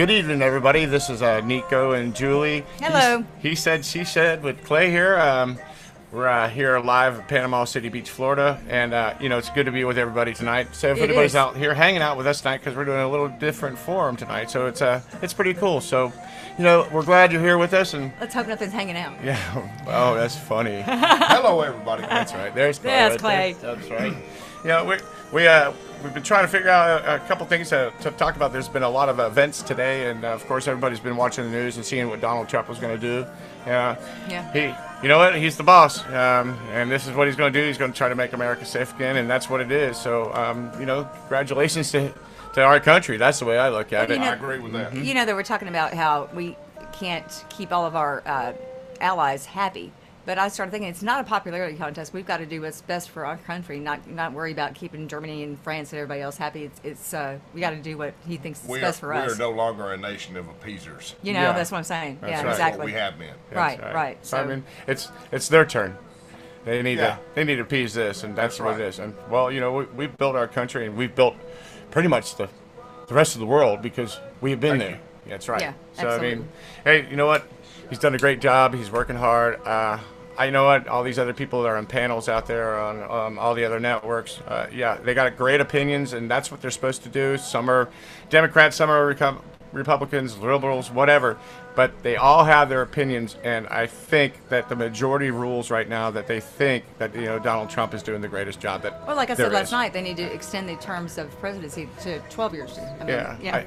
Good evening, everybody. This is Nico and Julie. Hello. He said, she said with Clay here. We're here live at Panama City Beach, Florida, and it's good to be with everybody tonight. So if anybody's out here hanging out with us tonight, because we're doing a little different forum tonight, so it's pretty cool. So, we're glad you're here with us, and let's hope nothing's hanging out. Yeah. Oh, that's funny. Hello, everybody. That's right. There's Clay. There's Clay. That's right. We've been trying to figure out a couple things to talk about. There's been a lot of events today, and of course, everybody's been watching the news and seeing what Donald Trump was going to do. Yeah. You know what? He's the boss, and this is what he's going to do. He's going to try to make America safe again, and that's what it is. So, congratulations to our country. That's the way I look at it. I agree with that. You know that we're talking about how we can't keep all of our allies happy. But I started thinking it's not a popularity contest. We've got to do what's best for our country, not worry about keeping Germany and France and everybody else happy. It's we got to do what he thinks is best for us. We are no longer a nation of appeasers. That's what I'm saying. That's yeah, right. exactly. That's what we have been. Right. So I mean, it's their turn. They need to appease this, and that's what it is. And we've built our country, and we've built pretty much the rest of the world because we've been there. Yeah, that's right. Yeah, so absolutely. I mean, hey, you know what? He's done a great job. He's working hard. I know what all these other people that are on panels out there on all the other networks. They got great opinions, and that's what they're supposed to do. Some are Democrats, some are Republicans, liberals, whatever. But they all have their opinions, and I think that the majority rules right now that they think that Donald Trump is doing the greatest job that. Well, like I said last night, they need to extend the terms of presidency to 12 years. I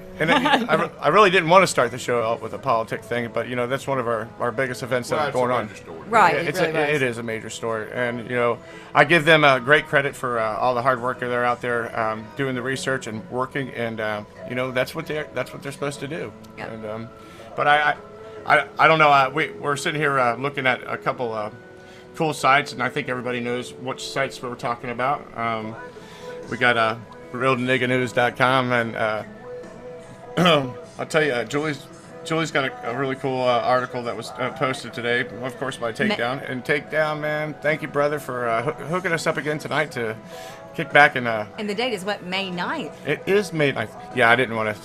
really didn't want to start the show out with a politic thing, but that's one of our biggest events that are going on. Right, it is a major story, and I give them great credit for all the hard work they're out there doing the research and working, and that's what they're supposed to do. Yeah. And but I don't know. We're sitting here looking at a couple cool sites, and I think everybody knows which sites we're talking about. We got realnigganews.com, and I'll tell you, Julie's got a really cool article that was posted today, of course, by Takedown. And Takedown, man, thank you, brother, for hooking us up again tonight to kick back and. And the date is what, May 9th? It is May 9th. Yeah, I didn't want to.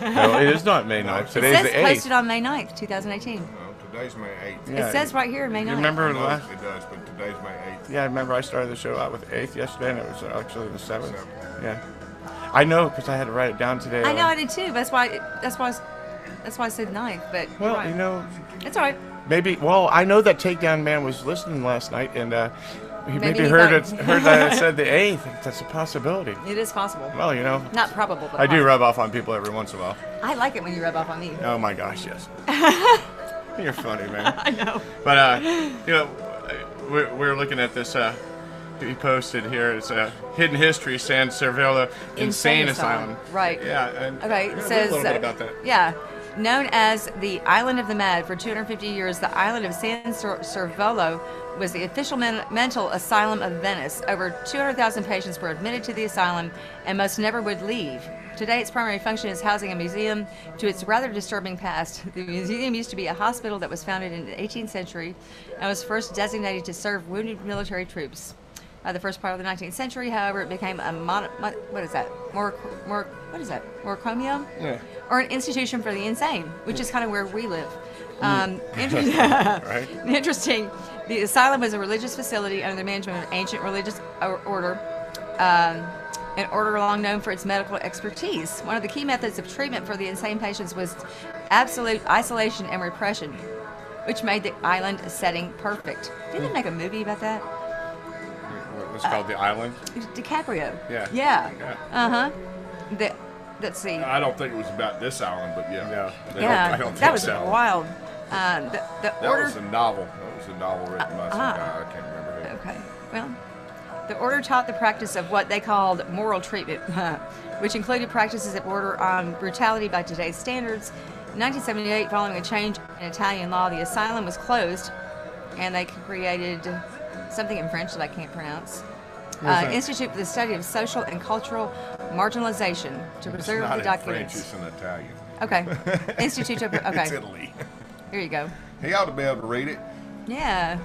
No, it is not May 9th. Today's the 8th. It says posted on May 9th, 2018. No, today's May 8th. Yeah, it says right here, May 9th. You remember It the last? does, but today's May 8th. Yeah, I remember I started the show out with 8th yesterday, and it was actually the 7th. Yeah, I know because I had to write it down today. I know I did too. That's why I said 9th. But Well, right. It's all right. maybe. Well, I know that Takedown Man was listening last night, and he Maybe maybe he heard thought- that I said the 8th. That's a possibility. It is possible. Well, Not probable, but I do possible. rub off on people every once in a while. I like it when you rub off on me. Oh my gosh, yes. You're funny, man. I know. But we're looking at this. He posted here. It's Hidden History San Cervello Insane Asylum. Right. Yeah. And Okay. It a says little bit about that. Yeah. Known as the Island of the Mad for 250 years, the island of San Cervello was the official mental asylum of Venice. Over 200,000 patients were admitted to the asylum, and most never would leave. Today, its primary function is housing a museum to its rather disturbing past. The museum used to be a hospital that was founded in the 18th century and was first designated to serve wounded military troops. The first part of the 19th century, however, it became a moratorium? Yeah. Or an institution for the insane, which is kind of where we live. Right. Interesting. The asylum was a religious facility under the management of an ancient religious order, an order long known for its medical expertise. One of the key methods of treatment for the insane patients was absolute isolation and repression, which made the island setting perfect. Didn't they make a movie about that? It's called The Island. DiCaprio. Yeah. Yeah. Let's see. I don't think it was about this island, but yeah. No. Yeah, I don't think that was so. wild. That was a novel. That was a novel written by some guy. I can't remember who. Okay. Well, the order taught the practice of what they called moral treatment, which included practices that border on brutality by today's standards. In 1978, following a change in Italian law, the asylum was closed, and they created something in French that I can't pronounce. Institute for the Study of Social and Cultural Marginalization to preserve It's not the in documents. French, it's in Italian. Okay. Institute of It's okay. Italy. Here you go. He ought to be able to read it. Yeah,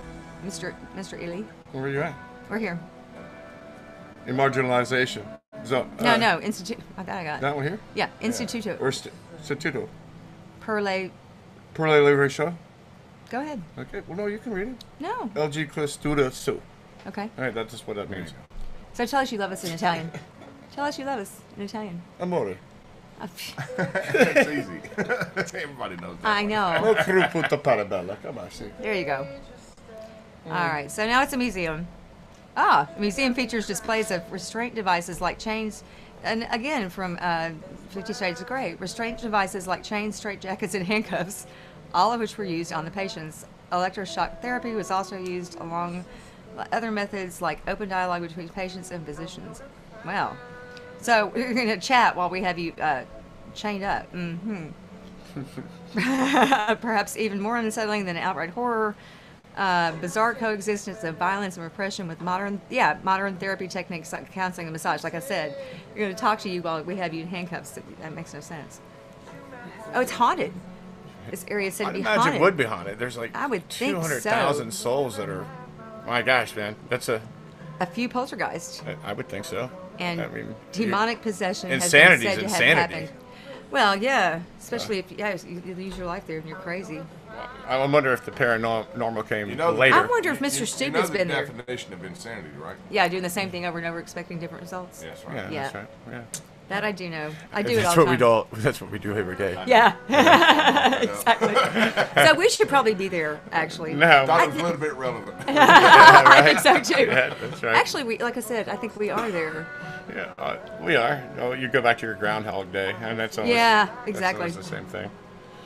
Mr. Ely. Where are you at? We're here. In marginalization. So, No, Institute. I got it. That one here? Yeah, Instituto. Or C'est tout. Pour les... Pour les riches. Go ahead. Okay. Well, no, you can read it. No. LG Clustura Su. Okay. All right, that's just what that means. So tell us you love us in Italian. Tell us you love us in Italian. Amore. It's easy. Everybody knows that. I know. No cruputo parabella. Come on, see. There you go. All right, so now it's a museum. The museum features displays of restraint devices like chains, and again from 50 Shades of Grey, restraint devices like chains, straitjackets, and handcuffs, all of which were used on the patients. Electroshock therapy was also used along other methods like open dialogue between patients and physicians. Well, so we're going to chat while we have you chained up. Perhaps even more unsettling than outright horror. Bizarre coexistence of violence and repression with modern therapy techniques like counseling and massage. Like I said, we're going to talk to you while we have you in handcuffs. That makes no sense. Oh, it's haunted. This area is said to be haunted. I imagine it would be haunted. There's like I would think 200,000 souls that are. My gosh, man, that's a few poltergeists. I would think so. And I mean, demonic possession insanity has been is said to have insanity. happened. Well, yeah, especially if you lose your life there and you're crazy. I wonder if the paranormal came later. I wonder if Mr. Stupid's been there. You know the definition of insanity, right? Yeah, doing the same thing over and over, expecting different results. Yes, right. Yeah, that's right. Yeah. That I do know. I do it That's all what the time. That's what we do every day. Yeah, exactly. So we should probably be there, actually. No, Thought it was a little bit relevant. I think so too. Yeah, that's right. Actually, like I said, I think we are there. Yeah, we are. Oh, you go back to your Groundhog Day, and that's always exactly. That's always the same thing.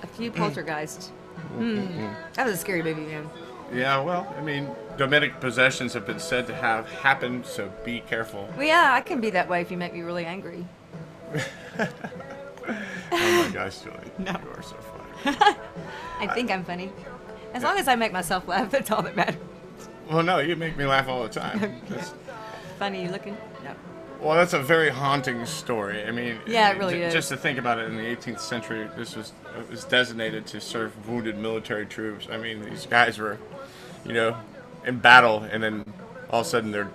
A few poltergeists. That was a scary movie, man. Yeah, well, I mean, demonic possessions have been said to have happened, so be careful. Well, yeah, I can be that way if you make me really angry. Oh my gosh, Julie, you are so funny. I think I'm funny. As long as I make myself laugh, that's all that matters. Well, no, you make me laugh all the time. Funny looking? No. Well, that's a very haunting story. I mean, yeah, it really is. Just to think about it, in the 18th century, it was designated to serve wounded military troops. I mean, these guys were, in battle, and then all of a sudden they're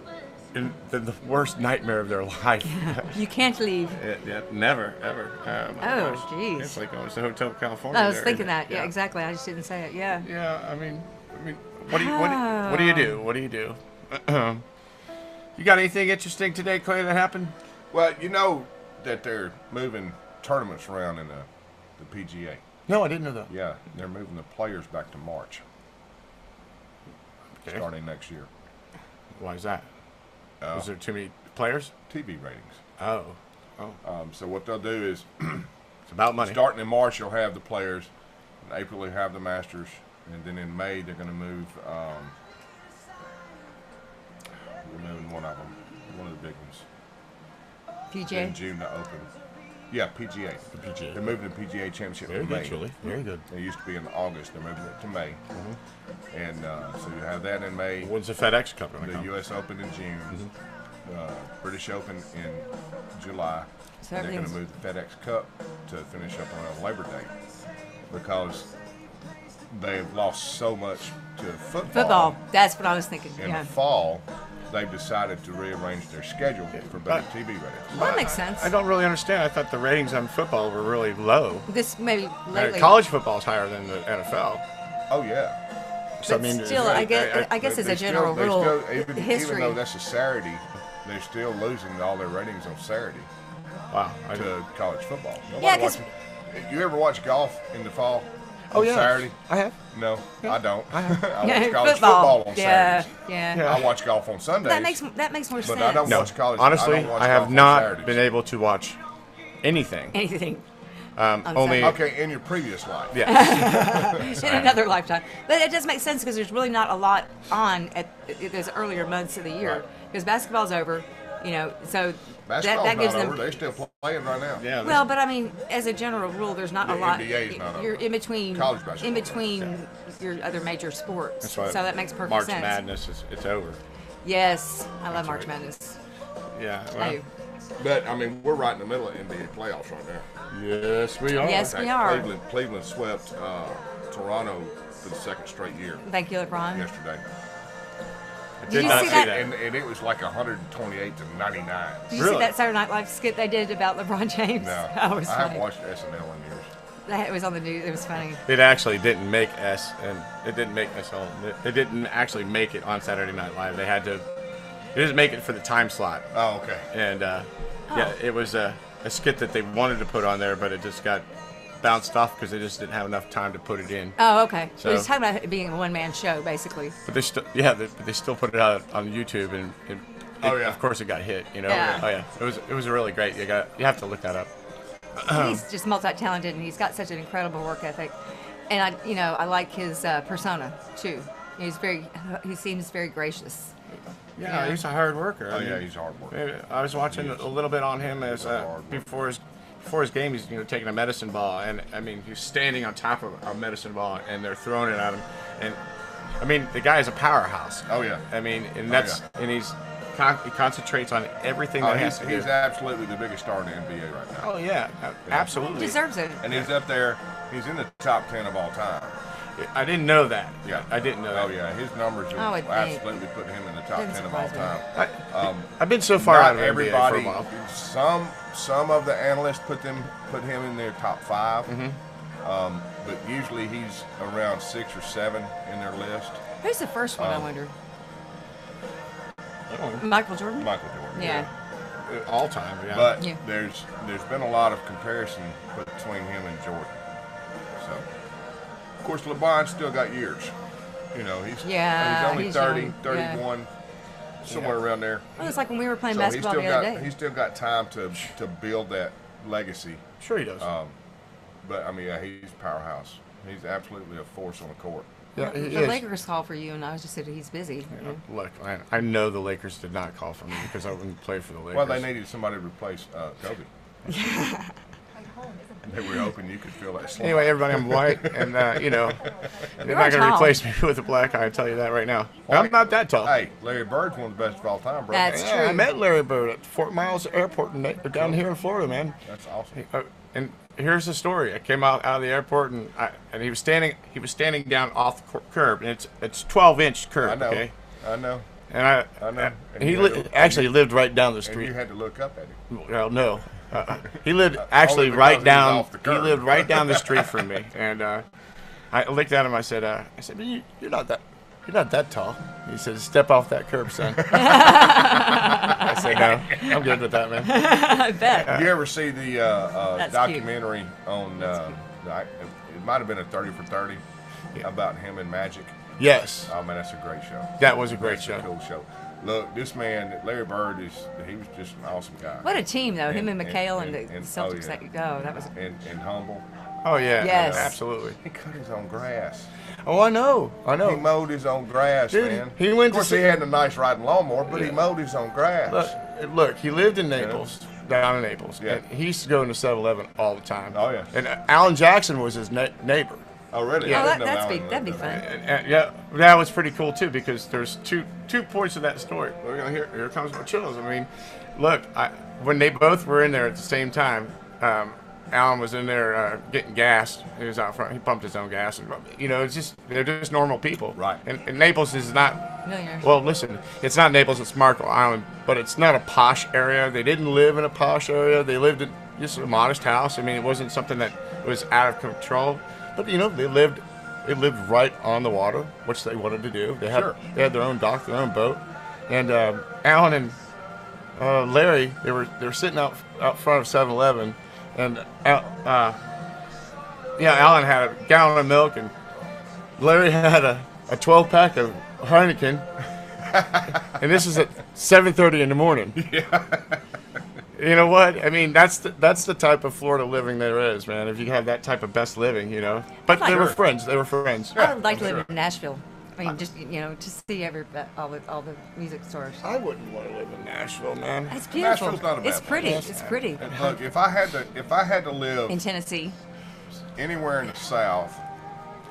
in the worst nightmare of their life. You can't leave. Yeah, never, ever. Oh, jeez. It's like going to Hotel California. I was thinking that. Yeah, exactly. I just didn't say it. Yeah. Yeah, I mean, what do you do? What do you do? You got anything interesting today, Clay, that happened? Well, you know that they're moving tournaments around in the PGA. No, I didn't know that. Yeah, they're moving the players back to March. Okay. Starting next year. Why is that? Is there too many players? TV ratings. Oh. So what they'll do is, it's about money. Starting in March, you'll have the players. In April, you'll have the Masters, and then in May, they're going to move. We're moving one of them, one of the big ones. PGA. In June, the Open. Yeah, PGA. The PGA. They're moving the PGA Championship Very to good, May. Julie. Very good. It used to be in August. They're moving it to May. And so you have that in May. When's the FedEx Cup? The U.S. Open in June. British Open in July. So and they're going to move the FedEx Cup to finish up around Labor Day because they've lost so much to football. That's what I was thinking. In the fall, they've decided to rearrange their schedule for better TV ratings. Well, that makes sense. I don't really understand. I thought the ratings on football were really low. This maybe lately. College football is higher than the NFL. Oh, yeah. So, But still, I guess as a general rule, history. Even though that's a Saturday, they're still losing all their ratings on Saturday. Wow. To college football. Yeah, because you ever watch golf in the fall? Oh, yeah. Saturday? I have. No, I don't. I yeah, watch college football on Saturdays. Yeah. I watch golf on Sundays. That makes more sense. But I don't watch college. Honestly, I have not been able to watch anything. Anything. Only. Okay, in your previous life. Yeah. In another lifetime. But it does make sense because there's really not a lot on at those earlier months of the year because basketball's over, so that gives them. They're still playing right now. Yeah. Well, but I mean, as a general rule, there's not a lot. NBA's not You're over. in between. College basketball. In between your other major sports. That's why So that makes perfect March sense. Madness it's over. Yes, I love March right. Madness. Yeah. I Well, do. But I mean, we're right in the middle of NBA playoffs right now. yes, we are. Yes, In we fact, are. Cleveland swept Toronto for the second straight year Thank you, LeBron. yesterday, I Did you not see that? and it was like 128 to 99. Did you Really? see that Saturday Night Live skit they did about LeBron James? No, That was I haven't funny. watched SNL in years. That was on the news. It was funny. It actually didn't make S, and it didn't make SL. It didn't actually make it on Saturday Night Live. They had to. It didn't make it for the time slot. Oh, okay. And yeah, it was a skit that they wanted to put on there, but it just got bounced off because they just didn't have enough time to put it in. Oh, okay. So So he's talking about it being a one-man show, basically. But they still, they still put it out on YouTube, and of course it got hit. You know. Yeah. Oh yeah. It was really great. You have to look that up. He's just multi-talented, and he's got such an incredible work ethic. And I like his persona too. He seems very gracious. Yeah, he's a hard worker. Oh, yeah, he's a hard worker. I was watching a little bit on him as before his game. He's taking a medicine ball, and I mean he's standing on top of a medicine ball, and they're throwing it at him. And I mean the guy is a powerhouse. Oh yeah. I mean, and and he concentrates on everything that he has to do. He's absolutely the biggest star in the NBA right now. Oh yeah, absolutely. He deserves it. And he's up there. He's in the top 10 of all time. I didn't know that. Yeah, I didn't know that. Oh yeah, his numbers I would will absolutely put him in the top Doesn't 10 of all surprise time. I've been so far out Not of the NBA for everybody. a while. Some of the analysts put him in their top 5. Mm-hmm. But usually he's around 6 or 7 in their list. Who's the first one? I wonder. Michael Jordan. Michael Jordan. Yeah. All time, yeah. But Yeah. there's been a lot of comparison between him and Jordan. So, of course, LeBron's still got years. You know, he's only he's 30, young. 31, somewhere around there. Well, it's like when we were playing So basketball the other day. he's still got time to build that legacy. Sure he does. But I mean, yeah, he's a powerhouse. He's absolutely a force on the court. yeah, he The is. Lakers called for you, and I just said he's busy. Look, I know the Lakers did not call for me because I wouldn't play for the Lakers. Well, they needed somebody to replace Kobe. They were hoping you could feel that slump. Anyway, everybody, I'm white, and they're not going to tall. replace me with a black eye. I tell you that right now. I'm not that tall. Hey, Larry Bird's one of the best of all time, bro. That's Yeah, I true. met Larry Bird at Fort Miles Airport down here in Florida, man. That's awesome. And here's the story. I came out of the airport, and he was standing down off the curb, and it's 12-inch curb. I know. Okay? I know. And I know. And he you had to- actually lived right down the And street. you had to look up at him. Well, no. He lived actually because right he was down. off the He curb. lived right down the street from me, and I looked at him. I said, "You're not that tall." He said, "Step off that curb, son." I said, "No, I'm good with that, man." I bet. You ever see the That's documentary on? It might have been a 30 for 30 about him and Magic. Yes, Oh man, that's a great show. that was a great That's show. a cool show. Look, this man, Larry Bird, he was just an awesome guy. What a team, though. Him and And- McHale and- and the and- Celtics. oh, yeah. That was. And humble. Oh yeah, Yes. absolutely. He cut his own grass. Oh, I know. He mowed his own grass, Dude, man. he went of course, to he see- had a nice riding lawnmower, but he mowed his own grass. Look, he lived in Naples, down in Naples. Yeah. And he used to go into 7-Eleven all the time. Oh, yeah. And Alan Jackson was his neighbor. Oh, really? Yeah. I Oh, didn't know that'd Alan be lived fun. in there. And yeah, that was pretty cool too because there's two points of that story. We're gonna here comes my chills. I mean, look, when they both were in there at the same time, Alan was in there getting gas. He was out front. He pumped his own gas. And, it's just they're just normal people. Right. And Naples is not. Millionaires. Well, listen, it's not Naples. It's Marco Island, but it's not a posh area. They didn't live in a posh area. They lived in just a modest house. I mean, it wasn't something that was out of control. But they lived right on the water, which they wanted to do. They had their own dock, their own boat, and Alan and Larry they were sitting out front of 7-Eleven, and Alan had a gallon of milk, and Larry had a 12-pack of Heineken, and this is at 7:30 in the morning. You know what? I mean, that's the type of Florida living there is, man. If you have that type of best living, But they were friends. They were friends. I would like to live in Nashville. I mean, just to see all the music stores. I wouldn't want to live in Nashville, man. It's beautiful. Nashville's not a bad It's pretty. place. It's pretty. Look, if I had to live In Tennessee. anywhere in the South,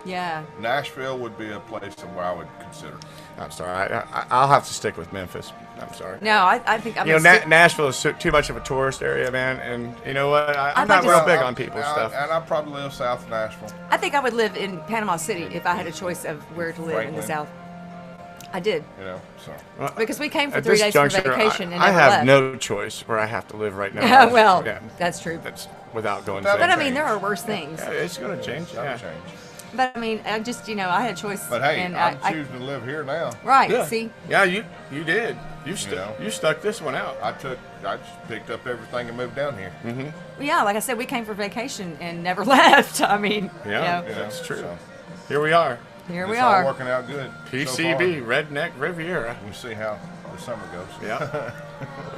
Yeah. Nashville would be a place where I would consider. I'm sorry. I'll have to stick with Memphis. I'm sorry. No, I think I'm Nashville is too much of a tourist area, man. And you know what? I'm I'd not like real to- big on people's stuff. And I'd probably live south of Nashville. I think I would live in Panama City if I had a choice of where to live in the Franklin. South. I did. You know, so. Well, Because we came for at 3 this days juncture, for vacation and I never have left. no choice where I have to live right now. Yeah, well, Yeah, that's true. that's without going. But to But I change. mean, there are worse things. yeah, it's gonna change. That'll Yeah. change. But I mean, I just, I had a choice. But hey, and I'm choosing to live here now. Right, Yeah. see? Yeah, you did. You know. you stuck this one out. I just picked up everything and moved down here. Yeah, like I said, we came for vacation and never left. I mean, Yeah, you know, that's true. So, Here we are. here it's we all are. working out good. PCB, So Redneck Riviera. far. We'll see how the summer goes. Yeah.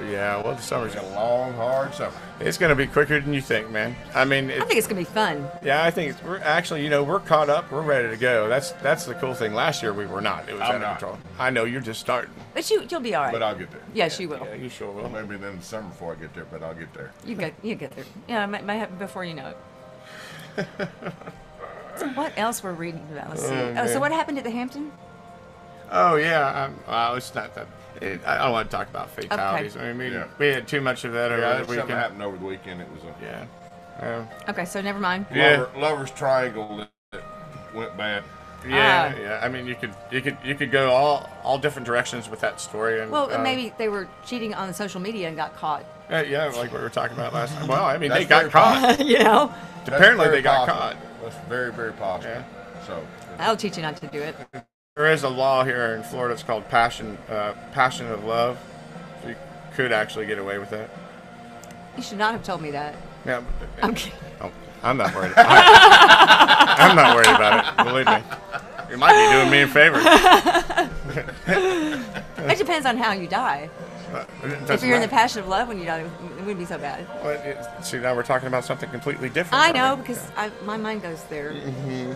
Yeah, well, the summer's It's a long, hard summer. it's going to be quicker than you think, man. I mean, I think it's going to be fun. yeah, I think we're actually, we're caught up. We're ready to go. That's the cool thing. Last year we were not. It was I'm out of not. control. I know you're just starting. But you'll be all right. But I'll get there. Yes, you will. Yeah, you sure will. Maybe then the summer before I get there, but I'll get there. You get there. Yeah, it might happen before you know it. So what else we're reading about? Let's see. Oh, so man. what happened at the Hampton? Oh yeah. Well, it's not that. I don't want to talk about fatalities. Okay. I mean, Yeah. we had too much of that over Yeah, the something weekend. happened over the weekend. It was a Yeah. Okay, so never mind. Yeah. lovers triangle that went bad. Yeah, Ah. yeah. I mean, you could go all different directions with that story, and Well, maybe they were cheating on the social media and got caught. yeah, like we were talking about last time. Well, I mean, That's they got very caught. you know, That's Apparently, very they got possible. caught. That's very, very possible. Yeah. So, I'll teach you not to do it. There is a law here in Florida. It's called passion of love. So you could actually get away with that. You should not have told me that. Yeah, I'm kidding. oh, I'm not worried. I'm not worried about it. Believe me. You might be doing me a favor. It depends on how you die. If you're in the passion of love when you die, it wouldn't be so bad. See, now we're talking about something completely different. I know because my mind goes there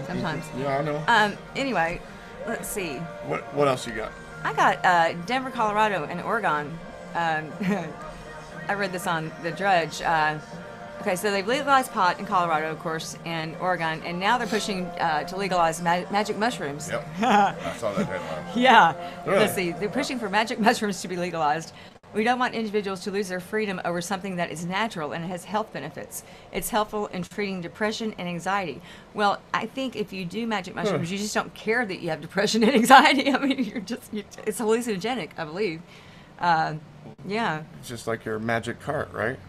sometimes. Yeah, I know. Anyway, let's see. What else you got? I got Denver, Colorado, and Oregon. I read this on The Drudge. Okay, so they've legalized pot in Colorado, of course, and Oregon, and now they're pushing to legalize magic mushrooms. yep. I saw that headline. Yeah. Really? Let's see. They're pushing for magic mushrooms to be legalized. We don't want individuals to lose their freedom over something that is natural and has health benefits. It's helpful in treating depression and anxiety. Well, I think if you do magic mushrooms, you just don't care that you have depression and anxiety. I mean, it's hallucinogenic, I believe. Yeah. It's just like your magic cart, right?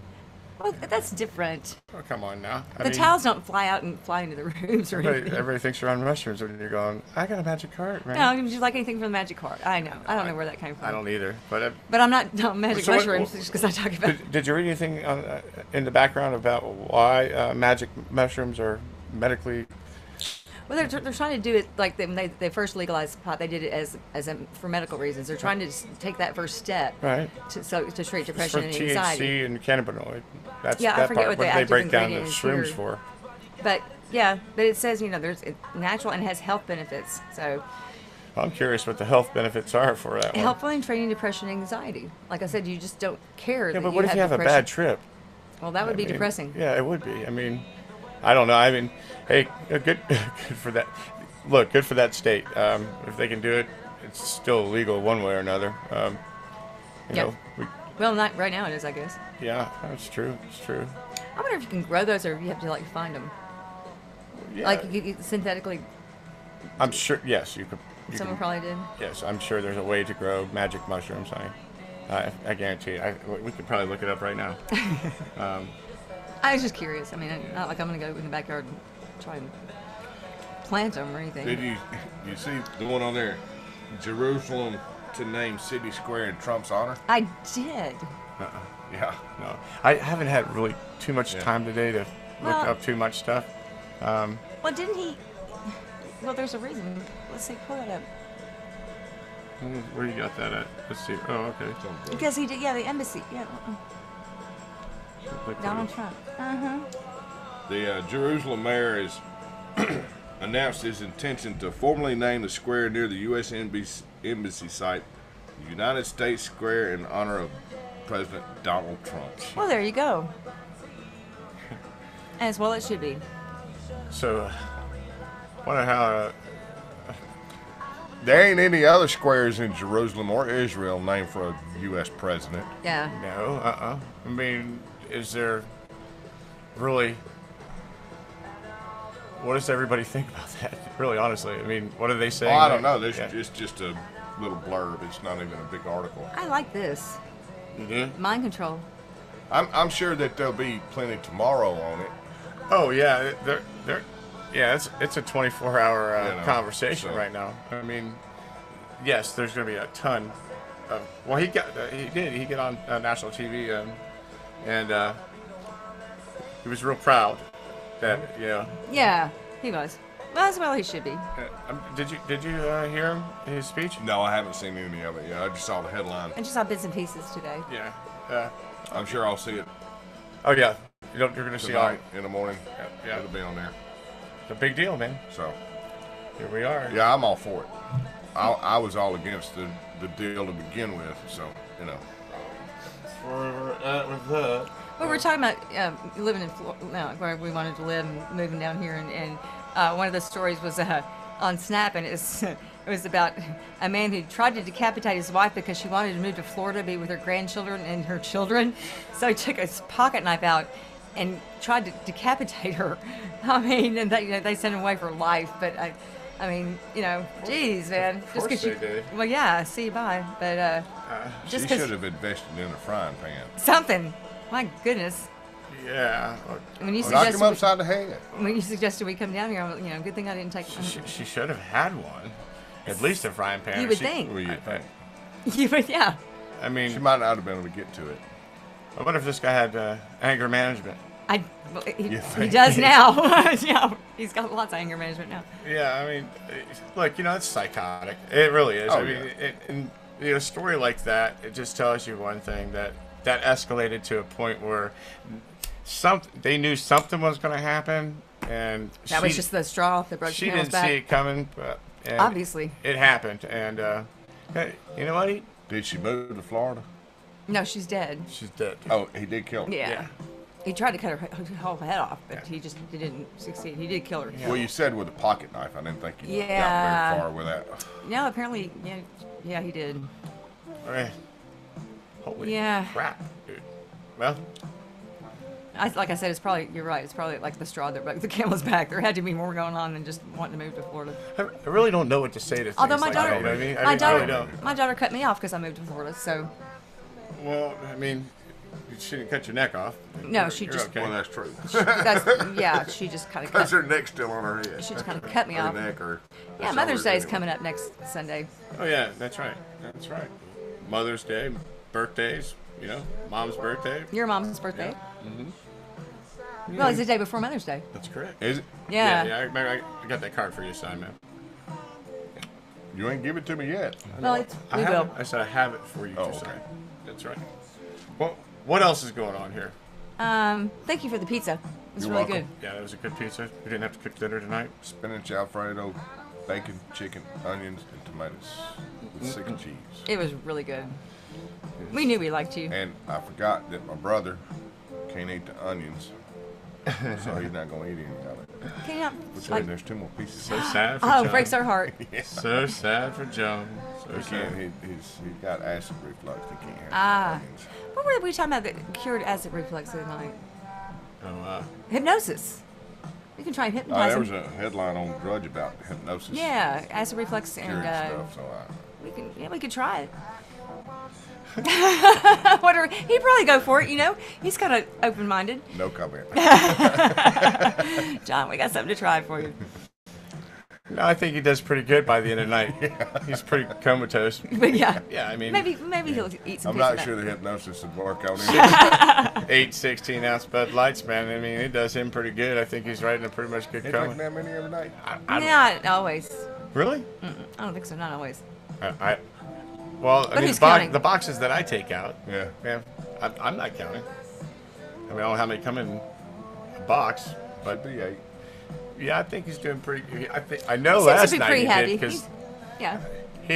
Well, that's different. Oh, come on now. The towels don't fly out and fly into the rooms or anything. Everybody thinks you're on mushrooms when you're going, I got a magic cart, man. No, just like anything from the magic cart. I know. I don't know where that came from. I don't either. But I'm not on magic So what- mushrooms just because I talk about it. did you read anything in the background about why magic mushrooms are medically? Well, they're trying to do it like when they first legalized pot. They did it for medical reasons. They're trying to take that first step, Right. to treat It's depression for and THC anxiety. and cannabinoid. That's Yeah, I that forget part. what the they active break down the ingredient is shrooms here. for? But yeah, but it says it's natural and has health benefits. So I'm curious what the health benefits are for that one. helpful in treating depression and anxiety. Like I said, you just don't care. Yeah, that but what if you have a depression. bad trip? Well, that would I be mean, depressing. Yeah, it would be. I mean, I don't know. I mean, hey, good for that. Look, good for that state. If they can do it, it's still illegal one way or another. You Yep. know, Well, not right now it is, I guess. yeah, that's true. It's true. I wonder if you can grow those or if you have to find them. Yeah, Like you synthetically. I'm sure. Yes, you could. You Someone can, probably did. yes, I'm sure there's a way to grow magic mushrooms. I guarantee. We could probably look it up right now. I was just curious. I mean, not like I'm going to go in the backyard and try and plant them or anything. Did you see the one on there? Jerusalem to name city square in Trump's honor? I did. Yeah. No, I haven't had really too much Yeah. time today to look Well- up too much stuff. Well, didn't he? Well, there's a reason. Let's see. Pull that up. Where you got that at? Let's see. Oh, okay. Because he did. Yeah, the embassy. Yeah. Like, Donald Trump. Uh-huh. The Jerusalem mayor has announced his intention to formally name the square near the U.S. Embassy site the United States Square in honor of President Donald Trump. Well, there you go. As well it should be. So, wonder how. There ain't any other squares in Jerusalem or Israel named for a U.S. president. Yeah. No, I mean, is there really? What does everybody think about that? Really, honestly, I mean, what do they say? Well, I don't know. Yeah. It's just a little blurb. It's not even a big article. I like this. You do? Mind control. I'm sure that there'll be plenty tomorrow on it. Oh yeah, yeah. It's a 24-hour You know, conversation so- right now. I mean, yes, there's going to be a ton of. Well, he got on national TV, and he was real proud that Yeah, he was. Well, as well he should be. Did you hear him his speech? No, I haven't seen any of it yet. I just saw the headline. I just saw bits and pieces today. Yeah. I'm sure I'll see it Oh yeah. You're going to see all. tonight in the morning. Yeah. It'll be on there. It's a big deal, man. So, Here we are. yeah, I'm all for it. I was all against the deal to begin with, so, you know. That's where we're at with that. Well, we're talking about living in Florida, where we wanted to live and moving down here, and one of the stories was on Snap, and it was about a man who tried to decapitate his wife because she wanted to move to Florida to be with her grandchildren and her children. So he took his pocket knife out and tried to decapitate her. I mean, and they sent him away for life. But I mean, geez, man. Of course they did. Well, yeah, see, bye. But She just 'cause should have invested in a frying pan. something. My goodness. Yeah. When you Knock him suggested upside the head. we come down here, good thing I didn't take. She should have had one. At least a frying pan. You would think. What do you I- think? You would, yeah. I mean, She might not have been able to get to it. I wonder if this guy had anger management. He You think? does now. Yeah, he's got lots of anger management now. Yeah, I mean, look, it's psychotic. It really is. Oh, I mean, a story like that, it just tells you one thing, that escalated to a point where they knew something was going to happen, and That was just the straw that broke the she camel's didn't back. see it coming. And Obviously. it happened, and hey, you know what? Did she move to Florida? No, she's dead. She's dead. Oh, he did kill her. Yeah. Yeah. He tried to cut her whole head off, but he didn't succeed. He did kill her. Well, you said with a pocket knife. I didn't think you got Yeah. very far with that. No, apparently, yeah, he did. Okay. Holy Yeah. crap, dude. Well, Like I said, you're right. It's probably like the straw that broke the camel's back. There had to be more going on than just wanting to move to Florida. I really don't know what to say to things Although my like daughter, that. You know what I mean? my I daughter, really don't. my daughter cut me off because I moved to Florida. So Well, I mean, she didn't cut your neck off. No, she You're just- okay. Well, that's true. she just kind of Because cut. her neck's still on her head. She just kind of cut me Her off. neck or Yeah, Mother's Day is coming up next Sunday. Oh yeah, that's right. That's right. Mother's Day, birthdays. Mom's birthday. Your mom's birthday. Mm-hmm. Well, it's the day before Mother's Day. That's correct. Is it? Yeah. Yeah. I got that card for you to sign, man. You ain't give it to me yet. Well, I we have will. it. I said I have it for you Oh, to okay. sign. That's right. Well, what else is going on here? Thank you for the pizza. It was You're really welcome. good. Yeah, that was a good pizza. We didn't have to cook dinner tonight. Spinach Alfredo, bacon, chicken, onions, and tomatoes with 6 cheese. It was really good. We knew we liked you. And I forgot that my brother can't eat the onions, so he's not gonna eat any of it. Can you Which not, means there's 2 more pieces. So sad for oh, Joan. breaks our heart. So sad for Joan. So He sad. can't. He's got acid reflux. He can't have Ah. onions. What were we talking about that cured acid reflux the other night? Oh, Hypnosis. We can try and hypnotize There him. was a headline on Drudge about hypnosis. Yeah, acid reflux Cured and stuff. So we could try it. Whatever. He'd probably go for it, He's kind of open-minded. no comment. John, we got something to try for you. no, I think he does pretty good by the end of the night. He's pretty comatose. But yeah. Yeah, I mean, Maybe he'll eat some I'm piece not of sure that. the hypnosis would work on him. 8 16-ounce Bud Lights, man. I mean, it does him pretty good. I think he's right in a pretty much good He drink coma. that many every night. Not always. Really? I don't think so. Not always. Well, I mean, who's counting? the boxes that I take out, Yeah. I'm not counting. I mean, I don't know how many come in a box, But but be 8. yeah, I think he's doing pretty good. I know He seems last to be night pretty he happy. did because Yeah. he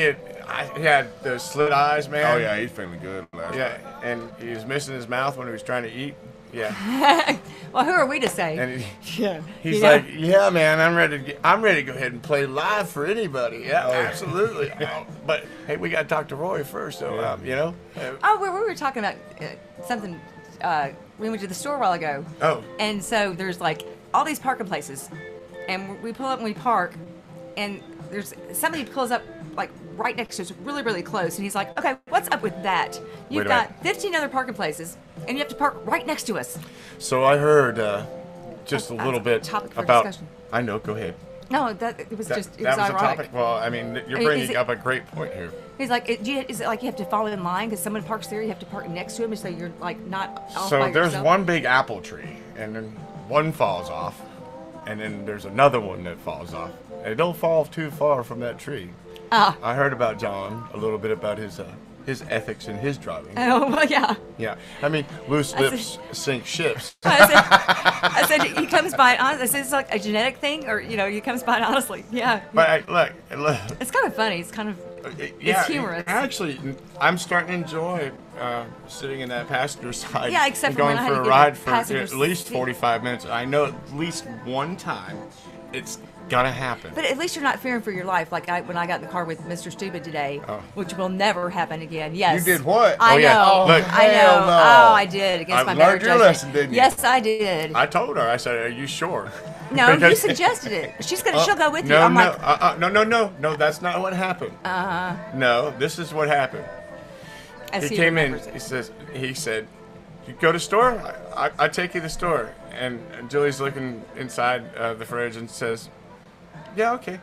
had those slit eyes, man. Oh yeah, he's feeling good last Yeah, night. and he was missing his mouth when he was trying to eat. Yeah, Well, who are we to say? and Yeah. he's like, "Yeah, man, I'm ready to go ahead and play live for anybody." Yeah, absolutely. But hey, we got to talk to Roy first, so Oh, we were talking about something. We went to the store a while ago. Oh. And so there's like all these parking places, and we pull up and we park, and there's somebody pulls up like right next to us, really, really close. And he's like, okay, what's up with that? You've Wait a got minute. 15 other parking places, and you have to park right next to us. So I heard just a That's little a bit topic for about. discussion. I know. Go ahead. No, it was That, just, it that was was a ironic. topic. Well, I mean, you're I mean, bringing is it- up a great point here. He's like, is it like you have to follow in line because someone parks there, you have to park next to him, so you're like not off So by there's yourself? one big apple tree, and then one falls off, and then there's another one that falls off. And it don't fall too far from that tree. Ah. I heard about John, a little bit about his ethics in his driving. Oh, well, yeah. Yeah, I mean, loose lips sink ships. I said, he comes by it honestly. I said, it's like a genetic thing, or, he comes by it honestly. Yeah. But look, It's kind of funny. It's kind of, yeah, it's humorous. Actually, I'm starting to enjoy sitting in that passenger side. Yeah, except and for when going I had for to a get ride the for passenger at least seat. 45 minutes. I know at least one time it's gonna happen. But at least you're not fearing for your life, like when I got in the car with Mr. Stupid today, which will never happen again. Yes. You did what? I Oh, yeah. know. Look. I know. Hell no. Oh, I did against I my learned better your judgment. lesson, didn't you? Yes, I did. I told her. I said, "Are you sure?" No, you Because- suggested it. She'll go with you. No, I'm no, like, no. That's not what happened. No, this is what happened. as He came in. remembers it. He said, "You go to store? I take you to the store." And Julie's looking inside the fridge and says, "Yeah, okay.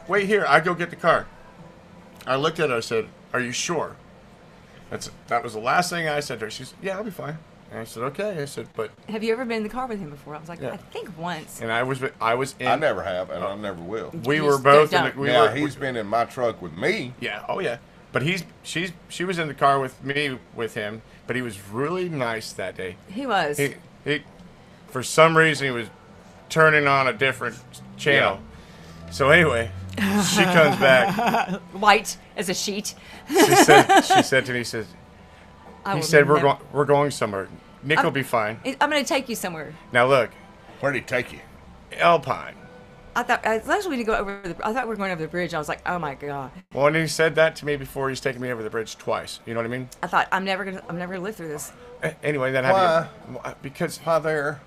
Wait here. I go get the car." I looked at her. I said, "Are you sure?" That was the last thing I said to her. She said, "Yeah, I'll be fine." And I said, "Okay." I said, "But." Have you ever been in the car with him before? I was like, Yeah. I think once. And I was in. I never have, and I never will. We You were just both. don't. We Now were. he's been in my truck with me. Yeah. Oh yeah. But she was in the car with me with him. But he was really nice that day. He was. He for some reason he was turning on a different channel. So anyway, she comes back. White as a sheet. She said to me, he said we're going somewhere. Nick will be fine. I'm going to take you somewhere. Now look, Where'd he take you? Alpine. I thought we need to go over I thought we were going over the bridge. I was like, oh my god. Well, and he said that to me before. He's taken me over the bridge twice. You know what I mean? I thought I'm never gonna live through this. Anyway, then Why? because Hi there.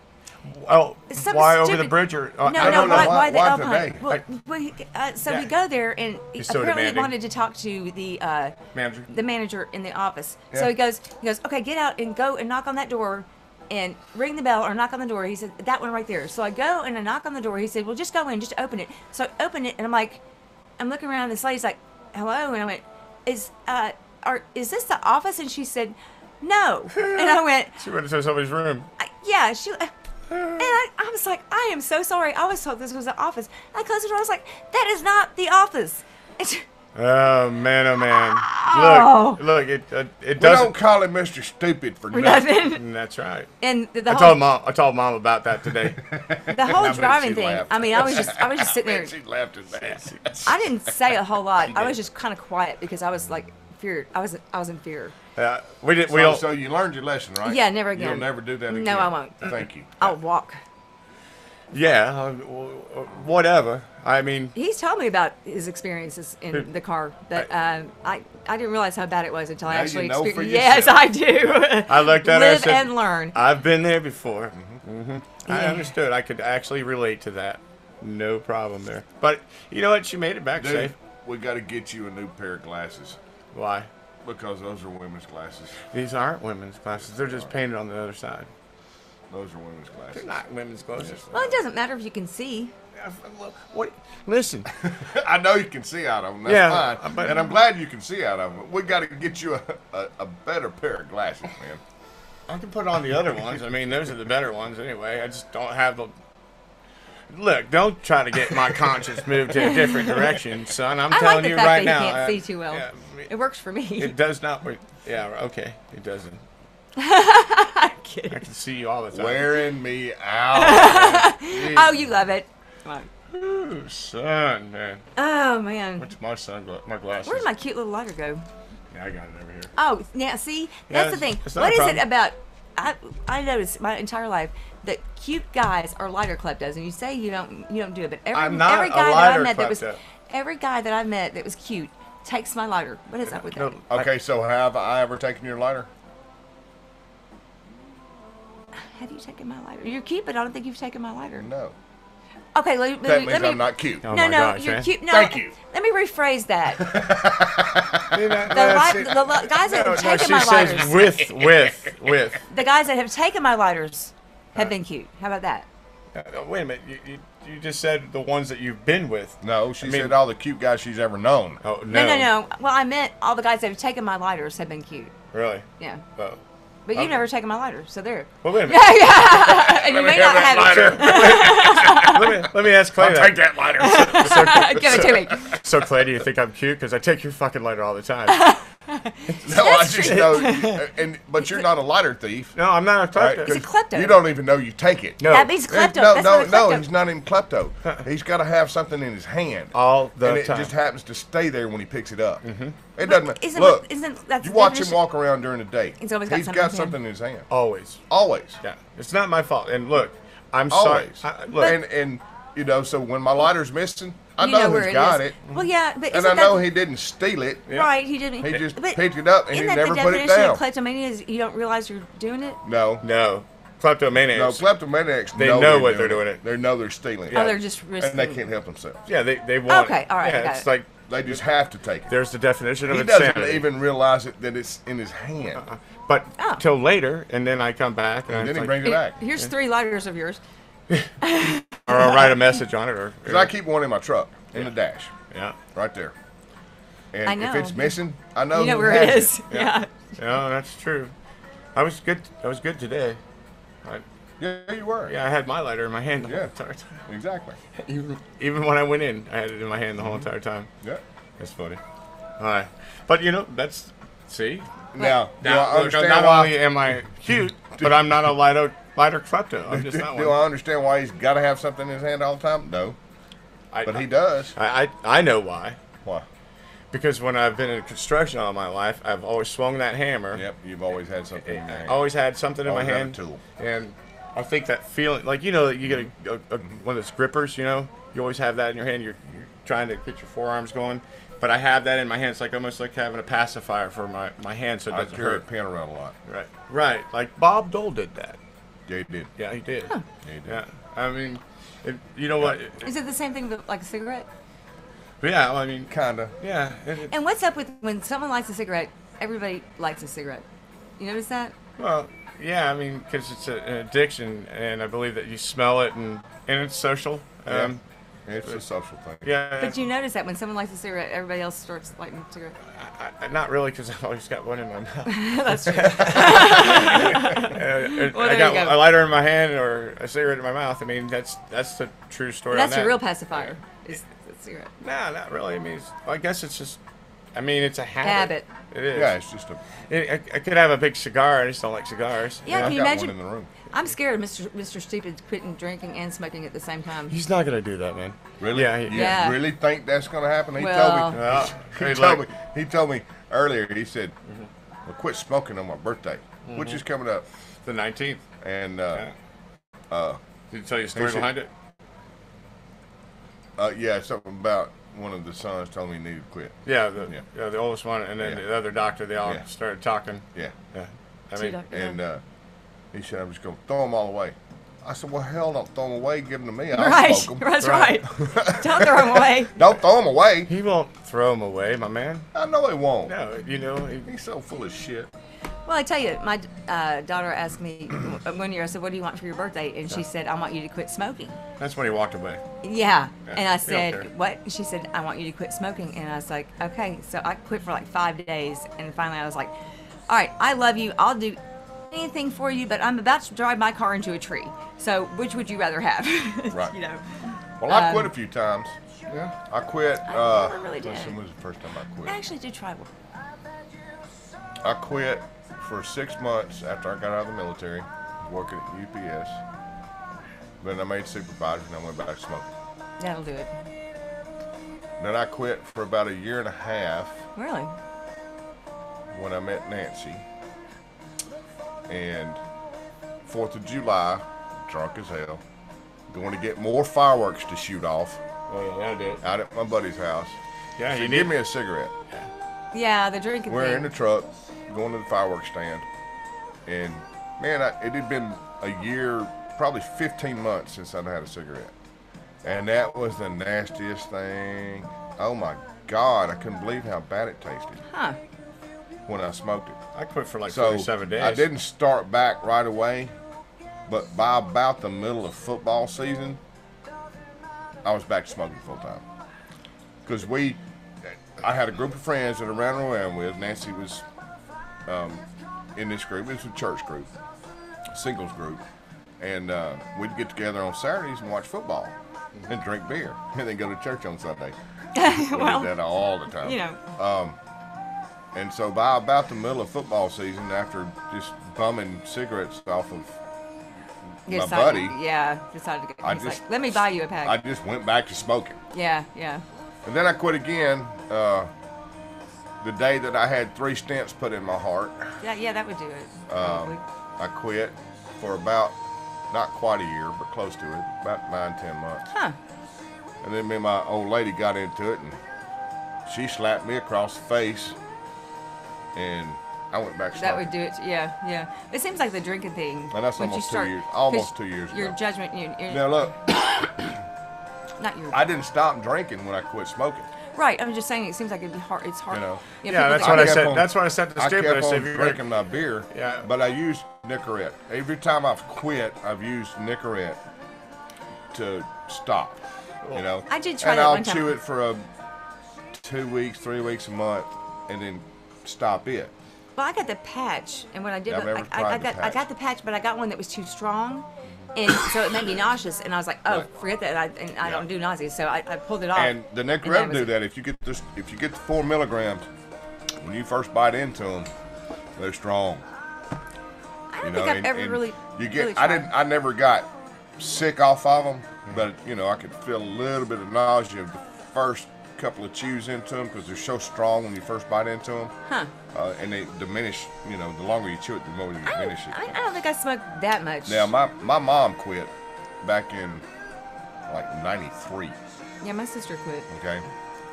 well, Something why over the stupid. bridge or No, don't know. why the Why Alpine? today? Well, so Yeah. we go there, and He's so apparently he demanding. wanted to talk to manager. the manager in the office. So Yeah. he goes, okay, get out and go and knock on that door and ring the bell or knock on the door. He said, that one right there. So I go and I knock on the door. He said, well, just go in, just open it. So I open it, and I'm looking around, and this lady's like, hello, and I went, is this the office? And she said, no. And I went, She went into somebody's room. yeah, and I was like, I am so sorry. I was told this was the office. I closed the door. I was like, that is not the office. Oh man, oh man. Oh. Look, it We don't doesn't. call him Mr. Stupid for nothing. Nothing. That's right. And the I told mom about that today. the whole I bet driving she thing. laughed. I mean, I was just sitting there. She laughed at that. I didn't say a whole lot. I did. was just kind of quiet because I was like feared. I was in fear. We did. We So, don't. so you learned your lesson, right? Yeah, never again. You'll never do that again. No, I won't. Thank you. I'll walk. Yeah, whatever. I mean, He's told me about his experiences in the car, but I didn't realize how bad it was until I Now you actually know for experienced. Yes, yourself. I do. I looked at her and Live said, and learn. I've been there before. I Yeah. understood. I could actually relate to that. No problem there. But you know what? She made it back Dude, safe. we got to get you a new pair of glasses Why? because those are women's glasses. These aren't women's glasses. They're just painted on the other side. Those are women's glasses. They're not women's glasses. Well, it doesn't matter if you can see. What? Listen. I know you can see out of them. That's Yeah, fine. but- And I'm glad you can see out of them. We got to get you a better pair of glasses, man. I can put on the other ones. I mean, those are the better ones anyway. I just don't have the. Look, don't try to get my conscience moved to a different direction, son. I'm I telling like the you fact right that now. he can't see too well. yeah, It works for me. it does not. Yeah, okay, it doesn't. I'm kidding. I can see you all the time. Wearing me out. Oh, you love it. Come on. Ooh, son, man. Oh man. What's my my glasses? Where did my cute little lighter go? Yeah, I got it over here. Oh, now see, Yeah, that's the thing. it's not What a is it problem. about? I noticed my entire life that cute guys are lighter kleptos, and you say you don't do it, but I'm not every a guy that I lighter met that was klepto. every guy that I met that was cute takes my lighter. What is up with that? No, Okay, so have I ever taken your lighter? Have you taken my lighter? You're cute, but I don't think you've taken my lighter. No. Okay, That means I'm not cute. Oh no, my no, gosh, you're eh? cute. No, Thank you. Let me rephrase that. You know, The guys that have taken she my says lighters, with. the guys that have taken my lighters have been cute. How about that? Wait a minute. You just said the ones that you've been with. No, she I mean- said all the cute guys she's ever known. Oh, no. No. Well, I meant all the guys that have taken my lighters have been cute. Really? Yeah. Oh. But you've Okay. never taken my lighter, so there. Well, wait a minute. And you may not have it. let me ask Clay I'll take that lighter. Give it to me. So, Clay, do you think I'm cute? Because I take your fucking lighter all the time. No, I just know. But you're not a lighter thief. No, I'm not a Right? klepto. He's a klepto. You don't even know you take it. No. That means klepto. No, That's no, not a no, klepto. he's not even klepto. He's got to have something in his hand. All the and it time. just happens to stay there when he picks it up. It doesn't. Isn't Look, that's you the watch him definition- walk around during the day. He's always got He's something in got his something in his hand. Always. Always. Yeah. It's not my fault. And look, I'm sorry. Always. Look, And you know, so when my lighter's missing, I You know where who's it got is. it. Well, yeah, but And isn't I know that he didn't steal it. right? He didn't. He just but picked it up and he isn't that never the put it definition down. of kleptomania? Is you don't realize you're doing it? No. no. Kleptomaniacs. No, kleptomaniacs They know know they're what they're doing it. They know they're stealing Oh, it. they're just risking. And they can't help themselves. Yeah, they want Okay, all right, I Yeah, got it's it. like, They just have to take it. there's the definition of He doesn't insanity. even realize it that it's in his hand. But Oh. till later, and then I come back, and, And then it's he like, brings it back. Here's 3 lighters of yours. or I'll write a message on it, or Because I keep one in my truck, in the dash, yeah. right there. And I know. if it's missing, I know You know who where it has is. Yeah. No, that's true. I was good today. Yeah, you were. Yeah, I had my lighter in my hand the whole Yeah. entire time. Exactly. Even when I went in, I had it in my hand the whole entire time. Yeah. That's funny. All right, but you know, that's see. Now, do I Now, look, understand not why? only am I cute, but I'm not a lighter klepto. I'm just do, not do one. I understand why he's got to have something in his hand all the time? No, but he does. I know why. Why? Because when I've been in construction all my life, I've always swung that hammer. Yep, you've always had something in your hand. Always had something in my Always had a hand. tool. And I think that feeling, like, you know, you get one of those grippers, you know, you always have that in your hand. You're trying to get your forearms going. But I have that in my hand. It's like almost like having a pacifier for my hand so it I doesn't carry a hurt. pen around a lot. Right. Right. Like Bob Dole did that. Yeah, he did. Yeah, he did. Yeah, he did. Yeah. I mean, you know what? Is it the same thing with like a cigarette? Yeah, I mean, Kinda. yeah. And what's up with when someone lights a cigarette? Everybody likes a cigarette. You notice that? Well, yeah, I mean, because it's an addiction, and I believe that you smell it, and it's social. Yeah. It's a social thing. Yeah. But you notice that when someone lights a cigarette, everybody else starts lighting a cigarette. Not really, because I've always got one in my mouth. That's true. Well, I there got you go. a lighter in my hand or a cigarette in my mouth. I mean, that's the true story. That's on your that. real pacifier. Is the cigarette. No, not really. I mean, I guess it's just. I mean, it's a habit. Habit. It is. Yeah, it's just a. I could have a big cigar. I just don't like cigars. Yeah, I've can you got imagine? one in the room. I'm scared of Mr. Stupid quitting drinking and smoking at the same time. He's not gonna do that, man. Really? Yeah. You Yeah. really think that's going to happen? He Well- told me. Well, He he'd told like- me. He told me earlier. He said, "Well, quit smoking on my birthday, which is coming up." the 19th. And Did he tell you a story He said- behind it? yeah, something about one of the sons told me he needed to quit. Yeah, Yeah. the oldest one, and then Yeah. the other doctor. They all Yeah. started talking. Yeah. Yeah. I Two mean, doctors. And he said, "I'm just going to throw them all away." I said, "Well, hell, don't throw them away. Give them to me. I'll Right. smoke them. That's right. Don't throw them away. Don't throw them away." he won't throw them away, my man. I know he won't. No, you know. He's so full of shit. Well, I tell you, my daughter asked me one year. I said, "What do you want for your birthday?" And she said, "I want you to quit smoking." That's when he walked away. Yeah. And I you don't care. said, "What?" She said, "I want you to quit smoking." And I was like, "Okay." So I quit for like 5 days, and finally I was like, "All right, I love you. I'll do anything for you, but I'm about to drive my car into a tree. So which would you rather have?" Right. You know. Well, I quit a few times. Yeah. I quit. I never really did. Let's see, when was the first time I I quit? actually did try one. I quit for 6 months after I got out of the military, working at UPS. Then I made supervisor and I went back to smoking. That'll do it. Then I quit for about a year and a half Really? when I met Nancy. And 4th of July, drunk as hell, going to get more fireworks to shoot off Oh yeah, that'll do it. out at my buddy's house. Yeah, She he give did. me a cigarette. Yeah, the drinking We're thing. in the truck, going to the fireworks stand, and man, it had been a year, probably 15 months since I'd had a cigarette. And that was the nastiest thing. Oh my God, I couldn't believe how bad it tasted Huh. when I smoked it. I quit for like So 47 days. I didn't start back right away, but by about the middle of football season, I was back to smoking full time. Because I had a group of friends that I ran around with. Nancy was in this group. It was a church group, a singles group. And we'd get together on Saturdays and watch football and drink beer and then go to church on Sunday. We Well, did that all the time. you know. And so by about the middle of football season, after just bumming cigarettes off of You my decided- buddy, Yeah, decided to go. I He's just- like, let me buy you a pack. I just went back to smoking. Yeah, yeah. And then I quit again the day that I had 3 stents put in my heart. Yeah, that would do it. Probably. I quit for about, not quite a year, but close to it, about 9-10 months. Huh. And then me and my old lady got into it, and she slapped me across the face, and I went back to That smoking. would do it. Yeah, yeah. It seems like the drinking thing. And that's once you almost 2 start- years. Almost 'cause 2 years Your ago. judgment, Now look, not your. I didn't stop drinking when I quit smoking. Right. I'm just saying. It seems like it'd be hard. It's hard. You know. Yeah, Yeah, people that's that- what I kept said. on- That's what I said to the I stripper. I kept said, on if you're drinking my beer, Yeah. but I used Nicorette. Every time I've quit, I've used Nicorette to stop. You know, I did try and that I'll one time. chew it for 2 weeks, 3 weeks, a month, and then stop it. Well, I got the patch, and when I did, I've never I tried the got I got the patch, but I got one that was too strong, and so it made me nauseous. And I was like, oh, Right. forget that. And I Yeah. don't do nausea, so I pulled it off. And the that Nicorette was do it. that. If you get the 4 milligrams, when you first bite into them, they're strong. I don't think I've ever really. You get. really I tried. didn't. I never got sick off of them, but I could feel a little bit of nausea the first couple of chews into them because they're so strong when you first bite into them. Huh. And they diminish. The longer you chew it, the more they diminish it. I don't think I smoked that much. Now my mom quit back in like '93. Yeah, my sister quit. Okay,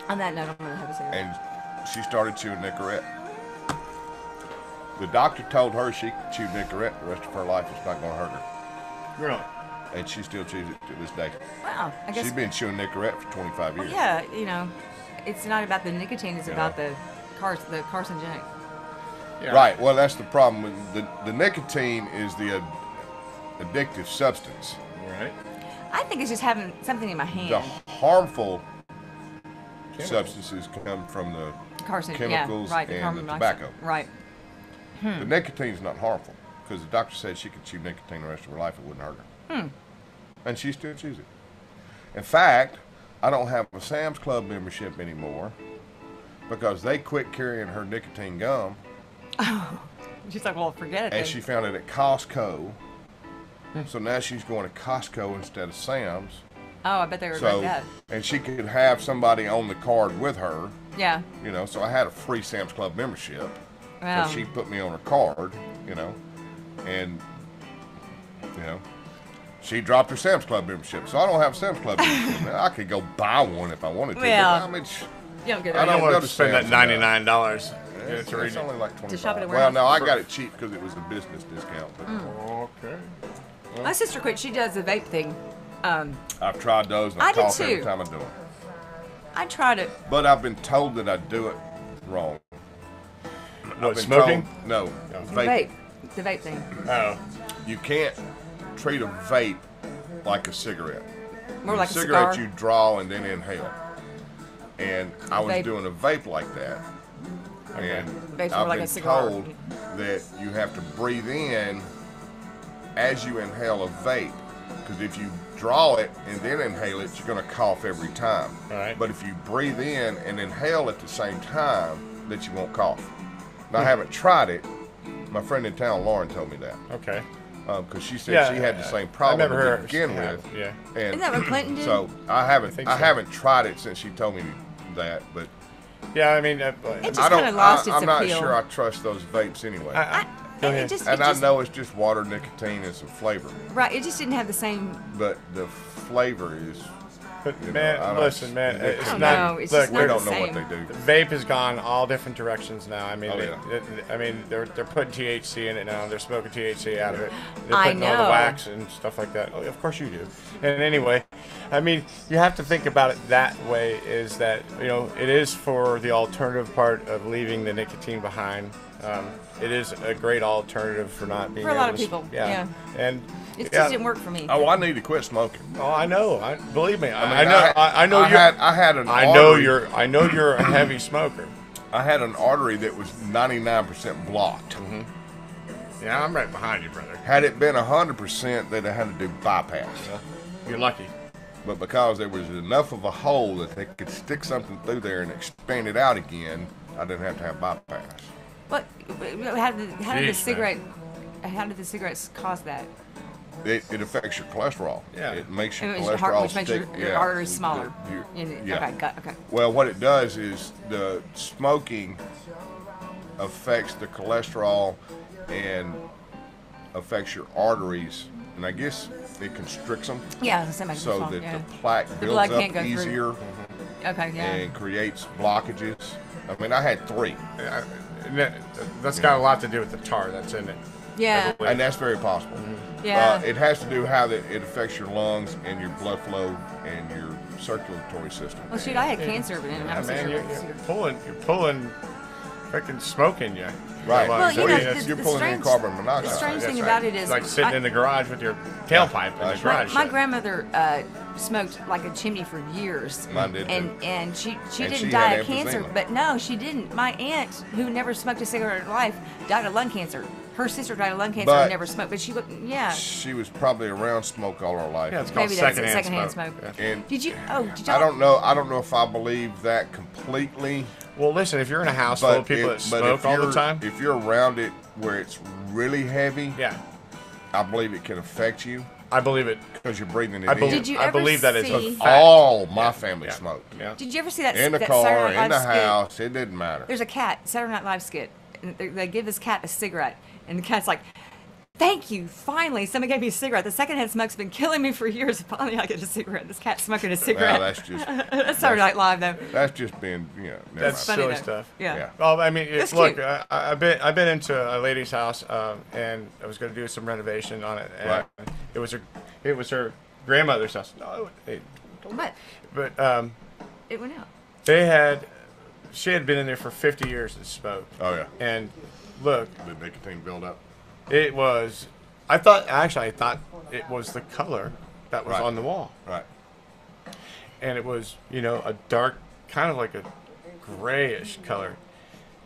On that note, I'm gonna have a cigarette. and she started chewing Nicorette. The doctor told her she could chew Nicorette the rest of her life. It's not going to hurt her, Really? and she still chews it to this day. Wow. I guess. She's been chewing Nicorette for 25 years. Yeah, it's not about the nicotine. It's You about know. the carcinogenic. Yeah. Right. Well, that's the problem. With the nicotine is the addictive substance. Right. I think it's just having something in my hand. The harmful substances come from the chemicals yeah, right, the and carbon the monoxide. tobacco. Right. The nicotine is not harmful because the doctor said she could chew nicotine the rest of her life. It wouldn't hurt her. And she still chews it. In fact, I don't have a Sam's Club membership anymore because they quit carrying her nicotine gum, She's like, well, forget it. and then. she found it at Costco. So now she's going to Costco instead of Sam's. Oh, I bet they were So, like that. and she could have somebody on the card with her, Yeah. So I had a free Sam's Club membership. Wow. So she put me on her card, and, she dropped her Sam's Club membership. So I don't have a Sam's Club membership. Now, I could go buy one if I wanted to. Well, but, You don't get I that. I don't go want to to spend that Sam's enough. $99. It's, to read it's it. only like 25. shop at a Well, warehouse? no, I got it cheap because it was a business discount. But Okay. My sister quit. She does the vape thing. I've tried those and I I did cough every too. time I do it. I tried it. But I've been told that I do it wrong. I've What, been smoking? told- no, The vape. vape. The vape thing. Oh. You can't treat a vape like a cigarette. More like a cigarette cigar. you draw and then inhale. And I was Vape. doing a vape like that. And Vape's more I've like a been cigar. told that you have to breathe in as you inhale a vape. Because if you draw it and then inhale it, you're going to cough every time. All right. But if you breathe in and inhale at the same time, that you won't cough. Now, I haven't tried it. My friend in town, Lauren, told me that. Okay. Because she said Yeah, she had the same I problem remember to her. begin Yeah, with. yeah. And Isn't that what Clinton did? so I haven't think I so. haven't tried it since she told me that, but Yeah, I mean, It just I don't. kinda lost its I'm not appeal. sure I trust those vapes anyway. Go and ahead. it just, and it I just, know it's just water, nicotine, and some flavor, right. It just didn't have the same. but the flavor is. But you know, man, I don't- listen, man, it's I don't not. know, it's look, just We not don't the know what same. they do. vape has gone all different directions now. I mean, Oh, they're putting THC in it now. They're smoking THC out of it. They're I putting all know. the wax and stuff like that. Oh, of course you do. And anyway, I mean, you have to think about it that way. Is that it is for the alternative part of leaving the nicotine behind. It is a great alternative for not being For a lot of able to, people, yeah. And It just didn't work for me. Oh, I need to quit smoking. Oh, I know. Believe me. I I mean, know. I know you're. I had an I know artery. I know you're a heavy smoker. I had an artery that was 99% blocked. Yeah, I'm right behind you, brother. Had it been 100%, they'd have had to do bypass. You're lucky. But because there was enough of a hole that they could stick something through there and expand it out again, I didn't have to have bypass. What? How did the Jeez, cigarette? How did the cigarettes cause that? It affects your cholesterol. Yeah. It makes your It makes cholesterol which makes stick. your arteries smaller. Yeah. Okay. Well, what it does is the smoking affects the cholesterol and affects your arteries, and I guess it constricts them Yeah, same as so phone, that yeah. the plaque builds blood up can't go through. easier Okay, yeah. and creates blockages. I mean, I had 3, That's got a lot to do with the tar that's in it. Yeah. and that's very possible. Yeah. It has to do how it affects your lungs and your blood flow and your circulatory system. Well, shoot, I had cancer, but didn't have Man, cigarettes. you're pulling, freaking smoking you. Right. Well, So you know, you're the pulling in strange- carbon the monoxide. strange thing That's about right. it is It's like sitting in the garage with your tailpipe in the That's garage. my shed. grandmother smoked like a chimney for years. Mine did, and too. and she And didn't she die had of cancer, emphysema. but no, she didn't. My aunt, who never smoked a cigarette in her life, died of lung cancer. Her sister died of lung cancer But- and never smoked, but she looked, yeah. She was probably around smoke all her life. Yeah, it's called Maybe that's secondhand secondhand smoke. smoke. Yeah. And Did you? Did I don't know if I believe that completely. Well, listen, if you're in a house full But of people that if smoke all the you're- time, if you're around it where it's really heavy, yeah, I believe it can affect you I believe it. because you're breathing it I in. believe. Did you I ever believe that is a see- fact. All my family Yeah. smoked. Yeah. Did you ever see that In the that car, Saturday Night in the Live skit? house, it didn't matter. There's a cat, Saturday Night Live skit. And they give this cat a cigarette, and the cat's like, "Thank you, finally, somebody gave me a cigarette. The secondhand smoke's been killing me for years. Finally, I get a cigarette." This cat's smoking a cigarette. Well, that's just That's Saturday Night Live, though. that's just being never That's mind. funny, silly though. stuff. Yeah. Yeah. Well, I mean, It's look, cute. I've been into a lady's house, and I was going to do some renovation on it, and Right. it was her grandmother's house. No, What? but It went out. she had been in there for 50 years and smoked. Oh yeah, And look, the nicotine buildup. it was. I thought it was the color that was Right. on the wall, Right. and it was a dark, kind of like a grayish color.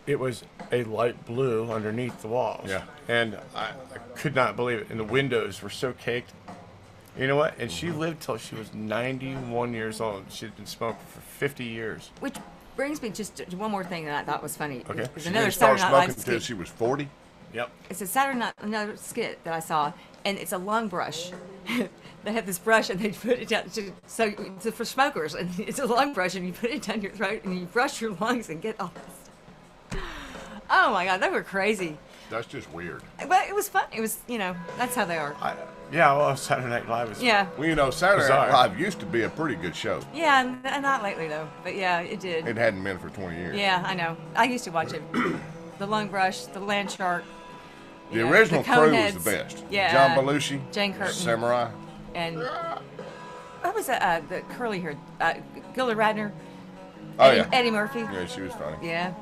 It was a light blue underneath the walls. Yeah. And I could not believe it. And the windows were so caked. You know what? And she lived till she was 91 years old. She'd been smoking for 50 years. Which brings me just to one more thing that I thought was funny. Okay. It's She another didn't start Saturday Night smoking Live until skit. she was 40. Yep. It's a Saturday Night another skit that I saw, and it's a lung brush. They have this brush and they put it down. So it's for smokers, and it's a lung brush, and you put it down your throat and you brush your lungs and get all this. Oh my God, they were crazy. That's just weird. But it was fun. It was, that's how they are. Well, Saturday Night Live is. Yeah. Well, Saturday Bizarre. Night Live used to be a pretty good show. Yeah, not lately though. But yeah, it did. It hadn't been for 20 years. Yeah, I know. I used to watch it. The lung brush, the land shark. The you know, original the crew was Coneheads. the best. Yeah. John Belushi, Jane Curtin. Samurai. And what was the curly hair? Gilda Radner. Oh, Eddie, yeah. Eddie Murphy. Yeah, she was funny. Yeah.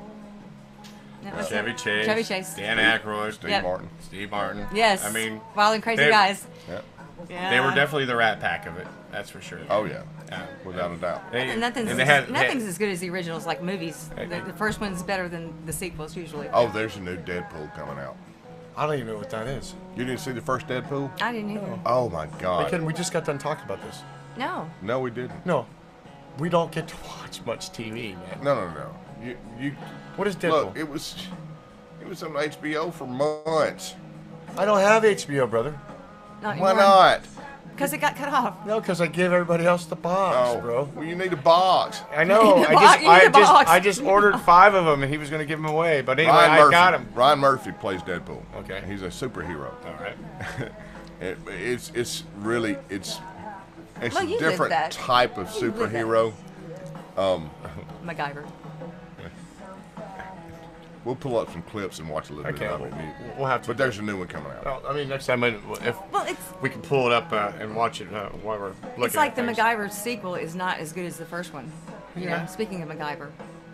That was Chevy it. Chase. Chevy Chase. Dan Aykroyd. Steve Yep. Martin. Steve Martin. Yes. I mean, Wild and Crazy they- Guys. Yeah. Yeah. they were definitely the Rat Pack of it. That's for sure. Oh yeah, Yeah. without a doubt. They- Nothing's, and they had- nothing's as good as the originals, like movies. Hey. The first one's better than the sequels usually. Oh, there's a new Deadpool coming out. I don't even know what that is. You didn't see the first Deadpool? I didn't either. Oh my God. We just got done talking about this. No. No, we didn't. No, we don't get to watch much TV, man. No. You What is Deadpool? look. It was on HBO for months. I don't have HBO, brother. Not Why not? Because it got cut off. No, because I give everybody else the box, Oh, bro. well, you need a box. I know. You need a box. I just ordered 5 of them, and he was going to give them away. But anyway, I got them. Ryan Murphy plays Deadpool. Okay. He's a superhero. All right. It's really it's Well, a you lived different that. type of You lived that. superhero. MacGyver. We'll pull up some clips and watch a little Okay, bit of it. we'll have to. But there's a new one coming out. Well, I mean, next time, if Well, we can pull it up and watch it while we're looking. It's like at the things. MacGyver sequel is not as good as the first one. You Yeah. know, speaking of MacGyver,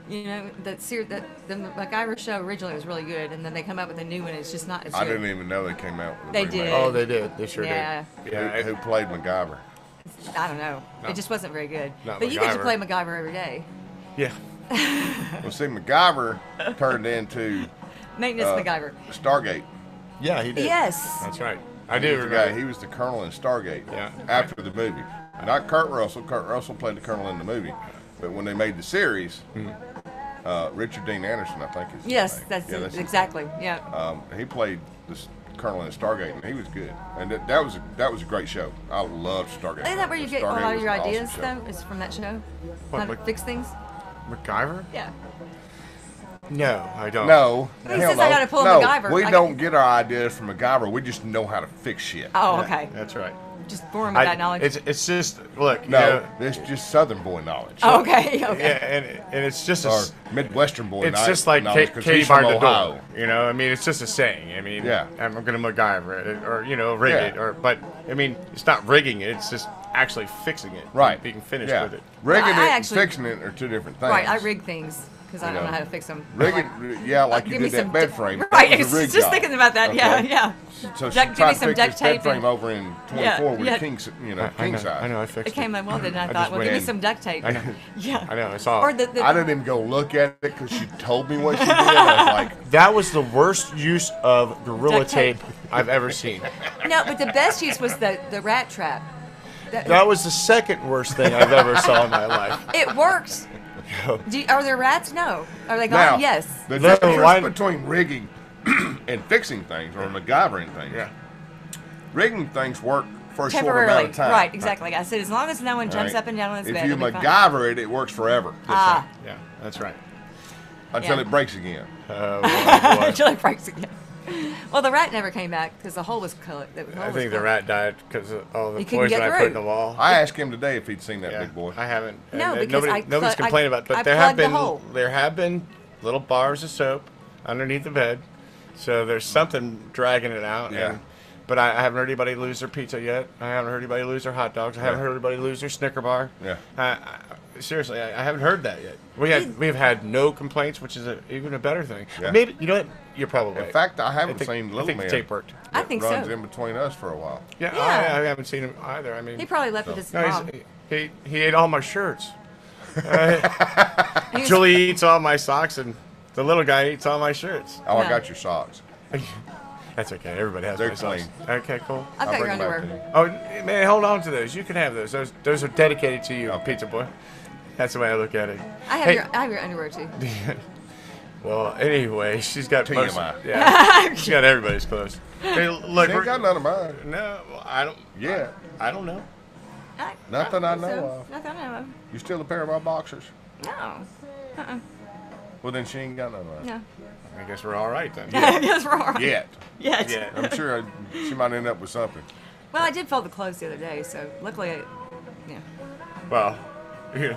you know the MacGyver show originally was really good, and then they come up with a new one. It's just not as good. I didn't even know they came out with a They remake. did. Oh, they did. They sure Yeah. did. Yeah. Who played MacGyver? I don't know. No. It just wasn't very good. Not But you get to MacGyver. play MacGyver every day. Yeah. Well, see, MacGyver turned into Maintenance MacGyver. Stargate. Yeah, he did. Yes. That's right. I He do was the guy. remember. He was the colonel in Stargate. Yeah. After the movie, not Kurt Russell. Kurt Russell played the colonel in the movie, but when they made the series, Richard Dean Anderson, I think is. his Yes, name. that's, Yeah, his exactly. Yeah. He played this colonel in Stargate, and he was good. And that was a great show. I loved Stargate. Isn't that where you get a Stargate lot of was your an awesome ideas, show. though? Is from that show? What, How to Mac- fix things? MacGyver? Yeah. No, I don't. No, He hell says I no. gotta pull a no, MacGyver. we I don't get our ideas from MacGyver. We just know how to fix shit. Oh, okay. That's right. Just born with that knowledge. It's just look. you No, know, it's just Southern boy knowledge. Oh, okay. Okay. yeah, and it's just a. Or Midwestern boy It's knowledge. just like knowledge 'cause Katie he's from barred the Ohio. door. You know, I mean, it's just a saying. I mean, Yeah. I'm going to MacGyver it, or rig Yeah. it, or but I mean, it's not rigging it. It's just actually fixing it. Right. Being finished yeah. with it. Rigging I it actually- and fixing it are two different things. Right. I rig things because I don't know how to fix them. Rigging, yeah, like you give me did that some bed frame. Right. That I was a was rig just job. thinking about that. Yeah. Okay? Yeah. So she Give me tried to some fix duct this bed tape frame and- over in 24 Yeah, with yeah. a king, I king know, size. I know. I fixed It came unwelded, and I I thought, just well, went give me in. some duct tape. I know. Yeah. I know. I saw. Or it. the I didn't even go look at it because she told me what she did. I was like, That was the worst use of gorilla Duct tape. tape I've ever seen. No, but the best use was the rat trap. That was the second worst thing I've ever saw in my life. It works. Are there rats? No. Are they now, gone? Yes. the No, difference why- between rigging and fixing things or MacGyvering things. Yeah. Rigging things work for a short Temporarily. amount of time. Right. Exactly. I said as long as no one jumps Right? up and down on his If bed, you it'll be fine. MacGyver it, it works forever Ah. Yeah, that's right. until Yeah. it breaks again. Oh, boy. Until it breaks again. Well, the rat never came back because the hole was cut. I think the rat died because of all the He couldn't poison get I put through. in the wall. I asked him today if he'd seen that Yeah, big boy. I haven't. No, And because nobody's complaining about it. But I there have plugged the been hole. little bars of soap underneath the bed, so there's something dragging it out. Yeah. But I haven't heard anybody lose their pizza yet. I haven't heard anybody lose their hot dogs. I haven't Yeah. heard anybody lose their Snicker bar. Yeah. Seriously, I haven't heard that yet. We've had no complaints, which is even a better thing. Yeah. Maybe you know what? You're probably In right. fact, I haven't think- seen I Little think the Man. tape worked. I that think runs so. in between us for a while. Yeah, Yeah. I haven't seen him either. I mean, He probably left with his no, mom. he ate all my shirts. He was- Julie eats all my socks, and the little guy eats all my shirts. Oh, I No. got your socks. That's okay. Everybody has They're my socks. Okay, cool. I've I'll got your bring them back underwear. to you. Oh man, hold on to those. You can have those. Those are dedicated to you, Okay. Pizza Boy. That's the way I look at it. I have Hey, your underwear too. Well, anyway, she's got most. TMI. Yeah, she's got everybody's clothes. Hey, look, She ain't got none of mine. no, I don't. Yeah. I don't know. Nothing I know So, of. nothing I know of. You steal a pair of my boxers? No. Well, then she ain't got none of mine. No. I guess we're all right then. Yes, we're all right. Yet. Yet. Yeah. I'm sure she might end up with something. Well, I did fold the clothes the other day, so luckily, yeah. Well, he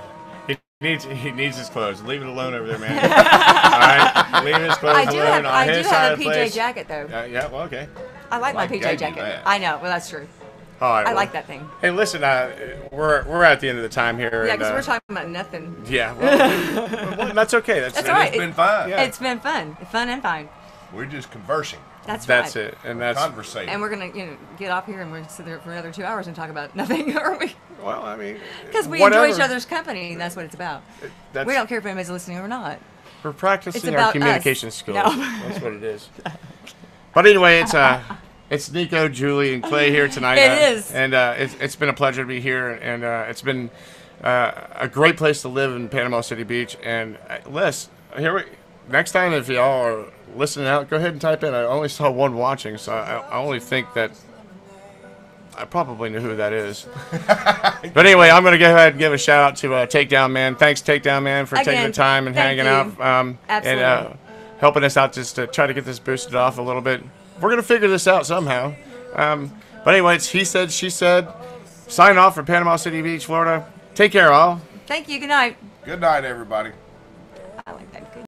needs his clothes. Leave it alone over there, man. All right, leave his clothes I do alone have on I his do side have of a the PJ place. jacket though. Yeah, well, okay. I like my I PJ gave you jacket. that. I know. Well, that's true. All right. I like that thing. Hey, listen, we're at the end of the time here. Yeah, and, because we're talking about nothing. Yeah, well, that's okay. That's all right. It's been fine. Yeah. It's been fun and fine. We're just conversing. That's That's right. it, and that's Conversating. And we're gonna, get off here and we're gonna sit there for another 2 hours and talk about nothing, are we? well, I mean, Because we whatever. enjoy each other's company, and that's what it's about. That's, We don't care if anybody's listening or not. We're practicing It's our about communication us. skills. No. That's what it is. But anyway, it's Nico, Julie, and Clay here tonight. It is. And it's been a pleasure to be here, and it's been a great place to live in Panama City Beach. And Les, next time if y'all are listening out, go ahead and type in. I only saw one watching, so I only think that I probably know who that is. But anyway, I'm going to go ahead and give a shout out to Takedown Man. Thanks, Takedown Man, for taking the Again, time and thank hanging you. out. Absolutely. And helping us out just to try to get this boosted off a little bit. We're going to figure this out somehow. But anyway, it's he said, she said. Sign off from Panama City Beach, Florida. Take care, all. Thank you. Good night. Good night, everybody.